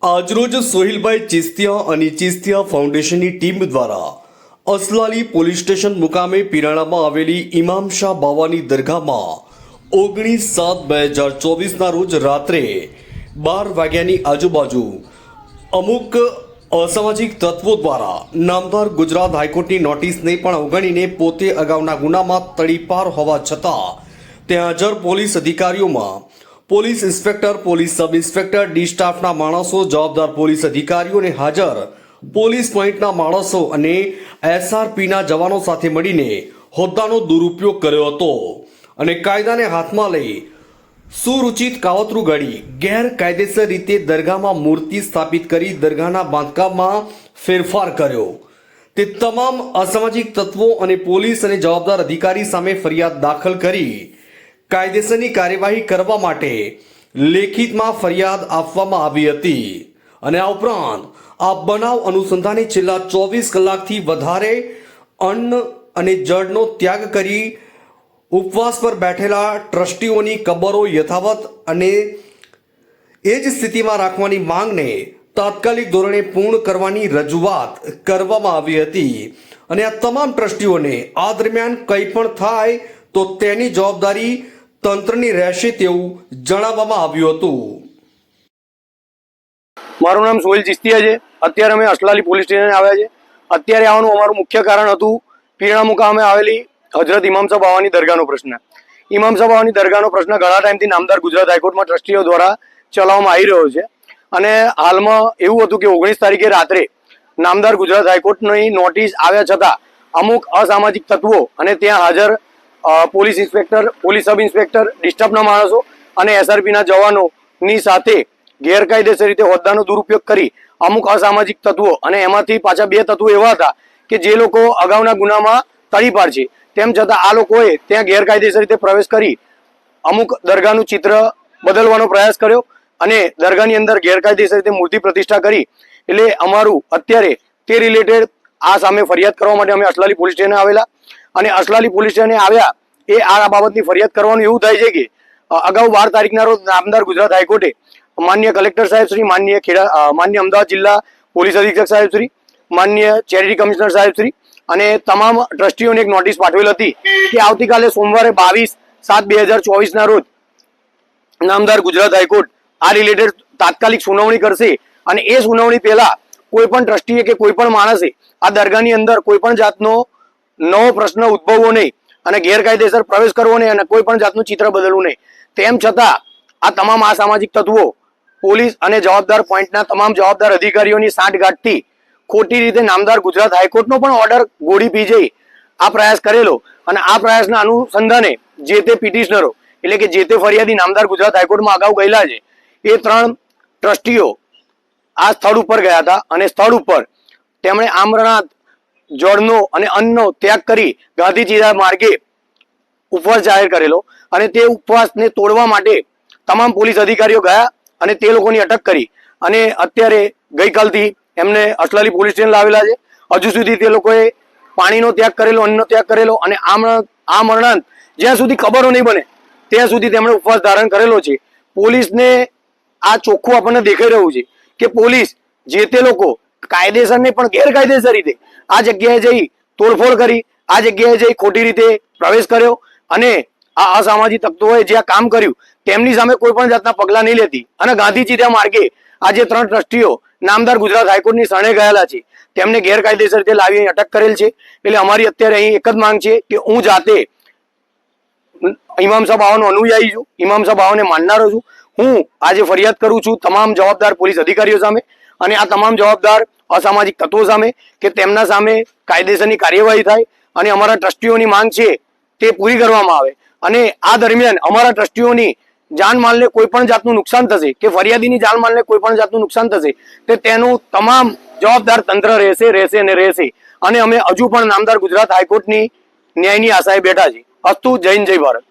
આજરોજ સોહિલભાઈ ચિસ્તિયા અને ચિસ્તિયા ફાઉન્ડેશનની ટીમ દ્વારા અસલાલી પોલીસ સ્ટેશન મુકામે પિરાણામાં આવેલી ઇમામ શાહ બાવાની દરગાહમાં 19/7/2024ના રોજ રાત્રે 12 વાગ્યાની આજુબાજુ અમુક અસામાજિક તત્વો દ્વારા નામદાર ગુજરાત હાઈકોર્ટની નોટિસને પણ અવગણીને પોતે અગાઉના ગુનામાં તડીપાર હોવા છતાં ત્યાં હાજર પોલીસ અધિકારીઓમાં police inspector, police sub inspector, D સ્ટાફના માણસો, જવાબદાર પોલીસ અધિકારીઓ અને હાજર પોલીસ પોઈન્ટના માણસો અને એસઆરપીના જવાનો સાથે મળીને હોદ્દાનો દુરુપયોગ કર્યો હતો અને કાયદાને હાથમાં લઈ સુરુચિત કાવતરું ઘડી ગેરકાયદેસર રીતે દરગાહમાં મૂર્તિ સ્થાપિત કરી દરગાહના બાંધકામમાં ફેરફાર કર્યો। તે તમામ અસામાજિક તત્વો અને પોલીસ અને જવાબદાર અધિકારી સામે ફરિયાદ દાખલ કરી કાયદેસરની કાર્યવાહી કરવા માટે લેખિતમાં ફરિયાદ આપવામાં આવી હતી અને આ ઉપરાંત આ બનાવ અનુસંધાને છેલ્લા 24 કલાકથી વધારે અન્ન અને જળનો ત્યાગ કરી ઉપવાસ પર બેઠેલા ટ્રસ્ટીઓની કબરો યથાવત અને એ જ સ્થિતિમાં રાખવાની માંગને તાત્કાલિક ધોરણે પૂર્ણ કરવાની રજૂઆત કરવામાં આવી હતી અને આ તમામ ટ્રસ્ટીઓને આ દરમિયાન કંઈ પણ થાય તો તેની જવાબદારી તંત્રની રહેશે તેવું જણાવવામાં આવ્યું હતું। મારું નામ સોહિલ ચિસ્તિયા છે। અત્યારે અમે અસલાલી પોલીસ સ્ટેશન આવ્યા છે। અત્યારે આવવાનું અમારું મુખ્ય કારણ હતું પીરણા મુકામે આવેલી હજરત ઇમામ શાહ બાવાની દરગાહનો પ્રશ્ન। ઇમામ શાહ બાવાની દરગાહનો પ્રશ્ન ઘણા ટાઈમથી નામદાર ગુજરાત હાઈકોર્ટમાં ટ્રસ્ટીઓ દ્વારા ચલાવવામાં આવી રહ્યો છે અને હાલમાં એવું હતું કે 19 તારીખે રાત્રે નામદાર ગુજરાત હાઈકોર્ટની નોટિસ આવ્યા છતાં અમુક અસામાજિક તત્વો અને ત્યાં હાજર police inspector, police sub inspector, ડિસ્ટર્બના માણસો અને એસઆરપીના જવાનોની સાથે ગેરકાયદેસર રીતે હોદ્દાનો દુરુપયોગ કરી અમુક અસામાજિક તત્વો અને એમાંથી પાછા 2 તત્વો એવા હતા કે જે લોકો અગાઉના ગુનામાં તડીપાર છે, તેમ છતાં આ લોકોએ ત્યાં ગેરકાયદેસર રીતે પ્રવેશ કરી અમુક દરગાહનું ચિત્ર બદલવાનો પ્રયાસ કર્યો અને દરગાહની અંદર ગેરકાયદેસર રીતે મૂર્તિ પ્રતિષ્ઠા કરી। એટલે અમારું અત્યારે તે રિલેટેડ આ સામે ફરિયાદ કરવા માટે અમે અસલાલી પોલીસ સ્ટેશને આવેલા અને અસલાલી પોલીસ સ્ટેશને આવ્યા એ આ બાબતની ફરિયાદ કરવાનું એવું થાય છે કે અગાઉ 12 તારીખના રોજ નામદાર ગુજરાત હાઈકોર્ટે માન્ય કલેક્ટર સાહેબ શ્રી, માન્ય અમદાવાદ જિલ્લા પોલીસ અધિક્ષક સાહેબ શ્રી, માન્ય ચેરિટી કમિશનર સાહેબ શ્રી અને તમામ ટ્રસ્ટીઓને એક નોટિસ પાઠવેલ હતી કે આવતીકાલે સોમવારે 22/7/2024ના રોજ નામદાર ગુજરાત હાઈકોર્ટ આ રિલેટેડ તાત્કાલિક સુનાવણી કરશે અને એ સુનાવણી પહેલા કોઈ પણ ટ્રસ્ટીએ કે કોઈ પણ માણસે આ દરગાહની અંદર કોઈ પણ જાતનો નવો પ્રશ્ન ઉદ્ભવવો નહીં અને ગેરકાયદેસર પ્રવેશ કરવો નહીં અને કોઈ પણ જાતનું ચિત્ર બદલવું નહીં। તેમ છતાં આ તમામ અસામાજિક તત્વો પોલીસ અને જવાબદાર પોઈન્ટના તમામ જવાબદાર અધિકારીઓની સાંઠગાંઠથી ખોટી રીતે નામદાર ગુજરાત હાઈકોર્ટનો પણ ઓર્ડર ગોળી પી જઈ આ પ્રયાસ કરેલો અને આ પ્રયાસના અનુસંધાને જે તે પિટિશનરો એટલે કે જે તે ફરિયાદી નામદાર ગુજરાત હાઈકોર્ટમાં અગાઉ ગયેલા છે એ 3 ટ્રસ્ટીઓ આ સ્થળ ઉપર ગયા હતા અને સ્થળ ઉપર તેમણે આમરણાંત, જળનો અને અન્નનો ત્યાગ કરી ગાંધીજી માર્ગે ઉપવાસ જાહેર કરેલો અને તે ઉપવાસને તોડવા માટે તમામ પોલીસ અધિકારીઓ ગયા અને તે લોકોની અટક કરી અને અત્યારે ગઈકાલથી એમને અસલાલી પોલીસ સ્ટેશન લાવેલા છે। હજુ સુધી તે લોકોએ પાણીનો ત્યાગ કરેલો, અન્નનો ત્યાગ કરેલો અને આમરણાંત જ્યાં સુધી ખબરો નહીં બને ત્યાં સુધી તેમણે ઉપવાસ ધારણ કરેલો છે। પોલીસને આ ચોખ્ખું આપણને દેખાઈ રહ્યું છે કે પોલીસ જે તે લોકો કાયદેસર ને પણ ગેરકાયદેસર રીતે આ જગ્યાએ જઈ તોડફોડ કરી, આ જગ્યાએ જઈ ખોટી રીતે પ્રવેશ કર્યો અને આ અસામાજિક તત્વોએ જે આ કામ કર્યું તેમની સામે કોઈ પણ જાતના પગલાં નહીં લેતી અને ગાંધીજી માર્ગે આ જે 3 ટ્રસ્ટીઓ નામદાર ગુજરાત હાઈકોર્ટની શરણે ગયેલા છે તેમને ગેરકાયદેસર રીતે લાવી અટક કરેલ છે। એટલે અમારી અત્યારે અહીં એક જ માંગ છે કે હું જાતે ઇમામ શાહ બાવાનો અનુયાયી છું, ઇમામ શાહ બાવાને માનનારો છું। હું આજે ફરિયાદ કરું છું તમામ જવાબદાર પોલીસ અધિકારીઓ સામે અને આ તમામ જવાબદાર અસામાજિક તત્વો સામે કે તેમના સામે કાયદેસરની કાર્યવાહી થાય અને અમારા ટ્રસ્ટીઓની માંગ છે તે પૂરી કરવામાં આવે અને આ દરમિયાન અમારા ટ્રસ્ટીઓની જાનમાલને કોઈ પણ જાતનું નુકસાન થશે કે ફરિયાદીની જાનમાલને કોઈ પણ જાતનું નુકસાન થશે તે તેનું તમામ જવાબદાર તંત્ર રહેશે અને અમે હજુ પણ નામદાર ગુજરાત હાઈકોર્ટની ન્યાયની આશાએ બેઠા છીએ। અસ્તુ, જય હિન્દ, જય ભારત।